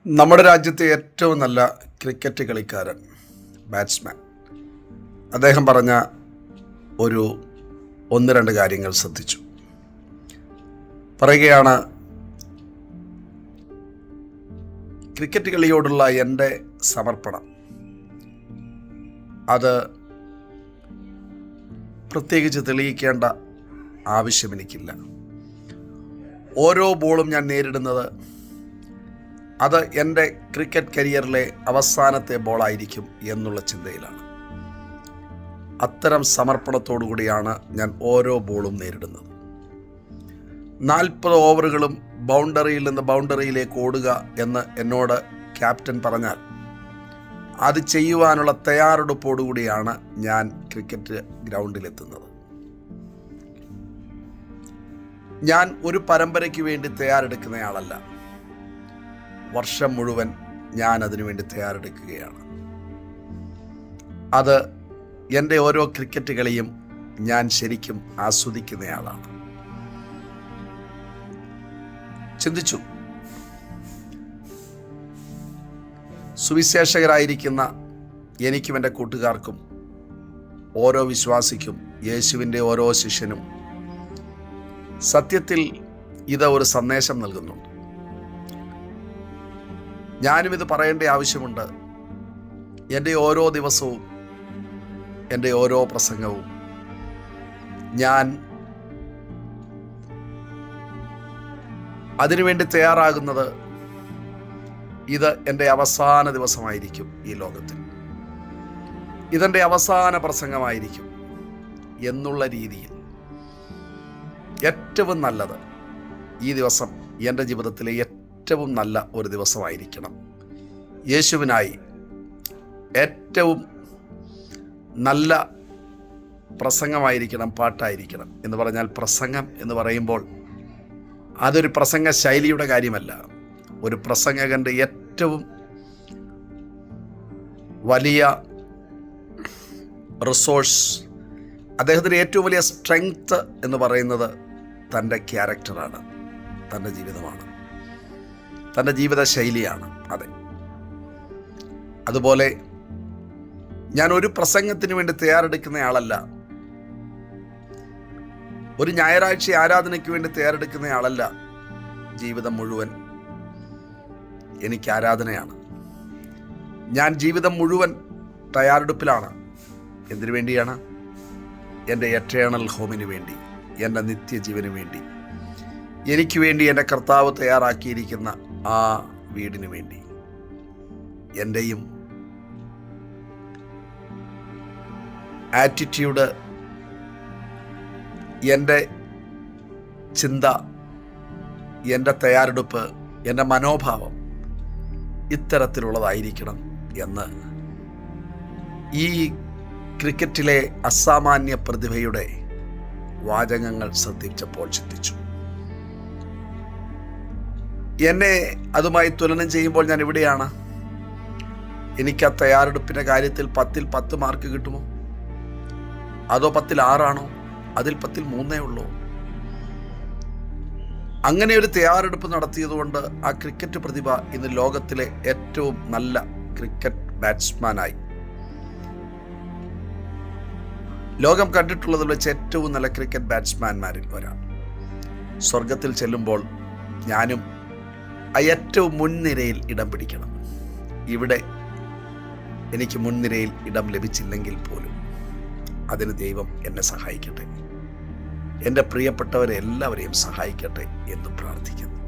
നമ്മുടെ രാജ്യത്തെ ഏറ്റവും നല്ല ക്രിക്കറ്റ് കളിക്കാരൻ, ബാറ്റ്സ്മാൻ, അദ്ദേഹം പറഞ്ഞ ഒരു 1-2 കാര്യങ്ങൾ ശ്രദ്ധിച്ചു. പറയുകയാണ്, ക്രിക്കറ്റ് കളിയോടുള്ള എൻ്റെ സമർപ്പണം അത് പ്രത്യേകിച്ച് തെളിയിക്കേണ്ട ആവശ്യം എനിക്കില്ല. ഓരോ ബോളും ഞാൻ നേരിടുന്നത് അത് എൻ്റെ ക്രിക്കറ്റ് കരിയറിലെ അവസാനത്തെ ബോളായിരിക്കും എന്നുള്ള ചിന്തയിലാണ്. അത്തരം സമർപ്പണത്തോടു കൂടിയാണ് ഞാൻ ഓരോ ബോളും നേരിടുന്നത്. 40 ഓവറുകളും ബൗണ്ടറിയിൽ നിന്ന് ബൗണ്ടറിയിലേക്ക് ഓടുക എന്ന് എന്നോട് ക്യാപ്റ്റൻ പറഞ്ഞാൽ അത് ചെയ്യുവാനുള്ള തയ്യാറെടുപ്പോടുകൂടിയാണ് ഞാൻ ക്രിക്കറ്റ് ഗ്രൗണ്ടിലെത്തുന്നത്. ഞാൻ ഒരു പരമ്പരയ്ക്ക് വേണ്ടി തയ്യാറെടുക്കുന്നയാളല്ല. വർഷം മുഴുവൻ ഞാൻ അതിനു വേണ്ടി തയ്യാറെടുക്കുകയാണ്. അത് എൻ്റെ ഓരോ ക്രിക്കറ്റ് കളിയും ഞാൻ ശരിക്കും ആസ്വദിക്കുന്നയാളാണ്. ചിന്തിച്ചു, സുവിശേഷകരായിരിക്കുന്ന എനിക്കും എൻ്റെ കൂട്ടുകാർക്കും, ഓരോ വിശ്വാസിക്കും, യേശുവിൻ്റെ ഓരോ ശിഷ്യനും സത്യത്തിൽ ഇത് ഒരു സന്ദേശം നൽകുന്നുണ്ട്. ഞാനും ഇത് പറയേണ്ട ആവശ്യമുണ്ട്. എൻ്റെ ഓരോ ദിവസവും, എൻ്റെ ഓരോ പ്രസംഗവും ഞാൻ അതിനുവേണ്ടി തയ്യാറാകുന്നത് ഇത് എൻ്റെ അവസാന ദിവസമായിരിക്കും ഈ ലോകത്തിൽ, ഇതെൻ്റെ അവസാന പ്രസംഗമായിരിക്കും എന്നുള്ള രീതിയിൽ ഏറ്റവും നല്ലത് ഈ ദിവസം എൻ്റെ ജീവിതത്തിലെ ഏറ്റവും നല്ല ഒരു ദിവസമായിരിക്കണം. യേശുവിനായി ഏറ്റവും നല്ല പ്രസംഗമായിരിക്കണം, പാട്ടായിരിക്കണം. എന്ന് പറഞ്ഞാൽ പ്രസംഗം എന്ന് പറയുമ്പോൾ അതൊരു പ്രസംഗ ശൈലിയുടെ കാര്യമല്ല. ഒരു പ്രസംഗകൻ്റെ ഏറ്റവും വലിയ റിസോഴ്സ്, അദ്ദേഹത്തിൻ്റെ ഏറ്റവും വലിയ സ്ട്രെങ്ത് എന്ന് പറയുന്നത് തൻ്റെ ക്യാരക്ടറാണ്, തൻ്റെ ജീവിതമാണ്, തൻ്റെ ജീവിത ശൈലിയാണ്. അതെ, അതുപോലെ ഞാൻ ഒരു പ്രസംഗത്തിന് വേണ്ടി തയ്യാറെടുക്കുന്നയാളല്ല, ഒരു ഞായറാഴ്ച ആരാധനയ്ക്ക് വേണ്ടി തയ്യാറെടുക്കുന്നയാളല്ല. ജീവിതം മുഴുവൻ എനിക്ക് ആരാധനയാണ്. ഞാൻ ജീവിതം മുഴുവൻ തയ്യാറെടുപ്പിലാണ്. എന്തിനു വേണ്ടിയാണ്? എൻ്റെ എറ്റേണൽ ഹോമിന് വേണ്ടി, എൻ്റെ നിത്യജീവന് വേണ്ടി, എനിക്ക് വേണ്ടി എൻ്റെ കർത്താവ് തയ്യാറാക്കിയിരിക്കുന്ന ആ വീടിന് വേണ്ടി. എൻ്റെയും ആറ്റിറ്റ്യൂഡ്, എൻ്റെ ചിന്ത, എൻ്റെ തയ്യാറെടുപ്പ്, എൻ്റെ മനോഭാവം ഇത്തരത്തിലുള്ളതായിരിക്കണം എന്ന് ഈ ക്രിക്കറ്റിലെ അസാമാന്യ പ്രതിഭയുടെ വാചകങ്ങൾ ശ്രദ്ധിച്ചപ്പോൾ ചിന്തിച്ചു. എന്നെ അതുമായി തുലനം ചെയ്യുമ്പോൾ ഞാൻ എവിടെയാണ്? എനിക്ക് ആ തയ്യാറെടുപ്പിൻ്റെ കാര്യത്തിൽ 10-ൽ 10 മാർക്ക് കിട്ടുമോ? അതോ 10-ൽ 6 ആണോ? അതിൽ 10-ൽ 3 ഉള്ളൂ? അങ്ങനെ ഒരു തയ്യാറെടുപ്പ് നടത്തിയതുകൊണ്ട് ആ ക്രിക്കറ്റ് പ്രതിഭ ഇന്ന് ലോകത്തിലെ ഏറ്റവും നല്ല ക്രിക്കറ്റ് ബാറ്റ്സ്മാനായി, ലോകം കണ്ടിട്ടുള്ളതിൽ വെച്ച് ഏറ്റവും നല്ല ക്രിക്കറ്റ് ബാറ്റ്സ്മാൻമാരിൽ ഒരാൾ. സ്വർഗത്തിൽ ചെല്ലുമ്പോൾ ഞാനും ആ ഏറ്റവും മുൻനിരയിൽ ഇടം പിടിക്കണം. ഇവിടെ എനിക്ക് മുൻനിരയിൽ ഇടം ലഭിച്ചില്ലെങ്കിൽ പോലും അതിന് ദൈവം എന്നെ സഹായിക്കട്ടെ, എൻ്റെ പ്രിയപ്പെട്ടവരെ എല്ലാവരെയും സഹായിക്കട്ടെ എന്ന് പ്രാർത്ഥിക്കുന്നു.